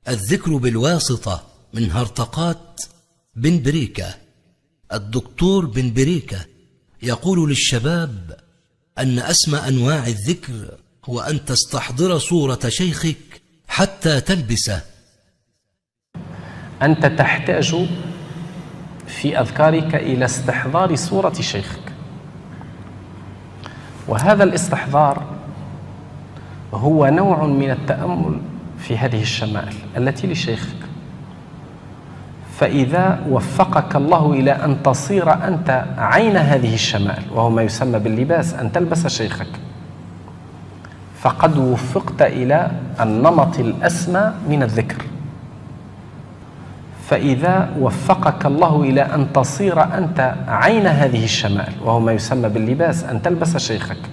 الذكر بالواسطة من هرطقات بن بريكة. الدكتور بن بريكة يقول للشباب أن أسمى أنواع الذكر هو أن تستحضر صورة شيخك حتى تلبسه. أنت تحتاج في أذكارك إلى استحضار صورة شيخك، وهذا الاستحضار هو نوع من التأمل في هذه الشمائل التي لشيخك. فإذا وفقك الله إلى أن تصير أنت عين هذه الشمائل، وهو ما يسمى باللباس، أن تلبس شيخك، فقد وفقت إلى النمط الأسمى من الذكر. فإذا وفقك الله إلى أن تصير أنت عين هذه الشمائل، وهو ما يسمى باللباس، أن تلبس شيخك،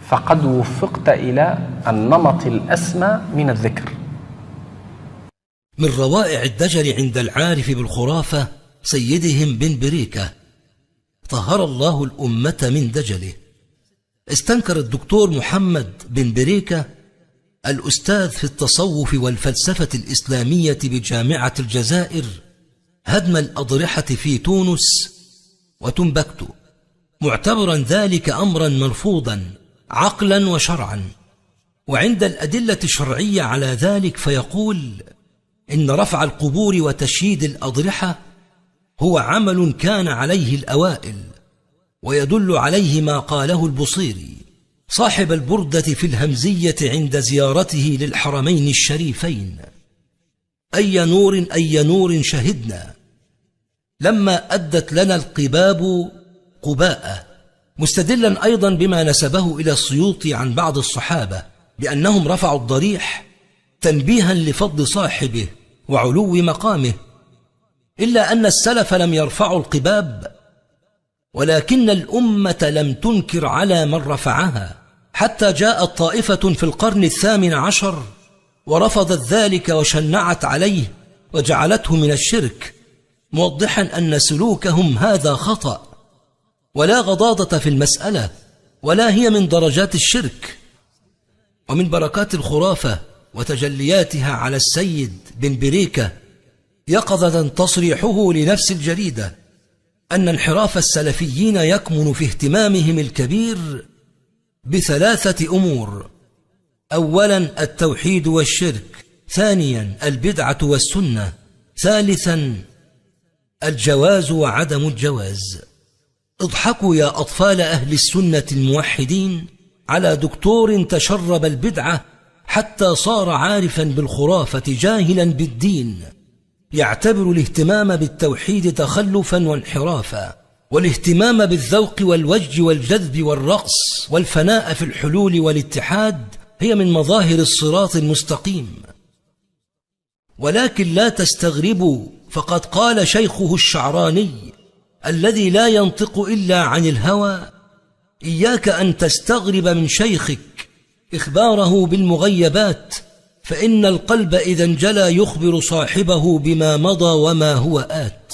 فقد وفقت إلى النمط الأسمى من الذكر. من روائع الدجل عند العارف بالخرافة سيدهم بن بريكة طهر الله الأمة من دجله. استنكر الدكتور محمد بن بريكة الأستاذ في التصوف والفلسفة الإسلامية بجامعة الجزائر هدم الأضرحة في تونس وتنبكتو، معتبرا ذلك أمرا مرفوضا عقلا وشرعا. وعند الأدلة الشرعية على ذلك فيقول إن رفع القبور وتشييد الأضرحة هو عمل كان عليه الأوائل، ويدل عليه ما قاله البصيري صاحب البردة في الهمزية عند زيارته للحرمين الشريفين: أي نور شهدنا لما أدت لنا القباب قباء، مستدلا أيضا بما نسبه إلى السيوطي عن بعض الصحابة بأنهم رفعوا الضريح تنبيها لفضل صاحبه وعلو مقامه. إلا أن السلف لم يرفعوا القباب، ولكن الأمة لم تنكر على من رفعها، حتى جاءت طائفة في القرن 18 ورفضت ذلك وشنعت عليه وجعلته من الشرك، موضحا أن سلوكهم هذا خطأ، ولا غضاضة في المسألة، ولا هي من درجات الشرك. ومن بركات الخرافة وتجلياتها على السيد بن بريكة يقظة تصريحه لنفس الجريدة أن انحراف السلفيين يكمن في اهتمامهم الكبير بثلاثة أمور: أولا التوحيد والشرك، ثانيا البدعة والسنة، ثالثا الجواز وعدم الجواز. اضحكوا يا أطفال أهل السنة الموحدين على دكتور تشرب البدعة حتى صار عارفا بالخرافة جاهلا بالدين، يعتبر الاهتمام بالتوحيد تخلفا وانحرافا، والاهتمام بالذوق والوجد والجذب والرقص والفناء في الحلول والاتحاد هي من مظاهر الصراط المستقيم. ولكن لا تستغربوا، فقد قال شيخه الشعراني الذي لا ينطق إلا عن الهوى: إياك أن تستغرب من شيخك إخباره بالمغيبات، فإن القلب إذا انجلى يخبر صاحبه بما مضى وما هو آت.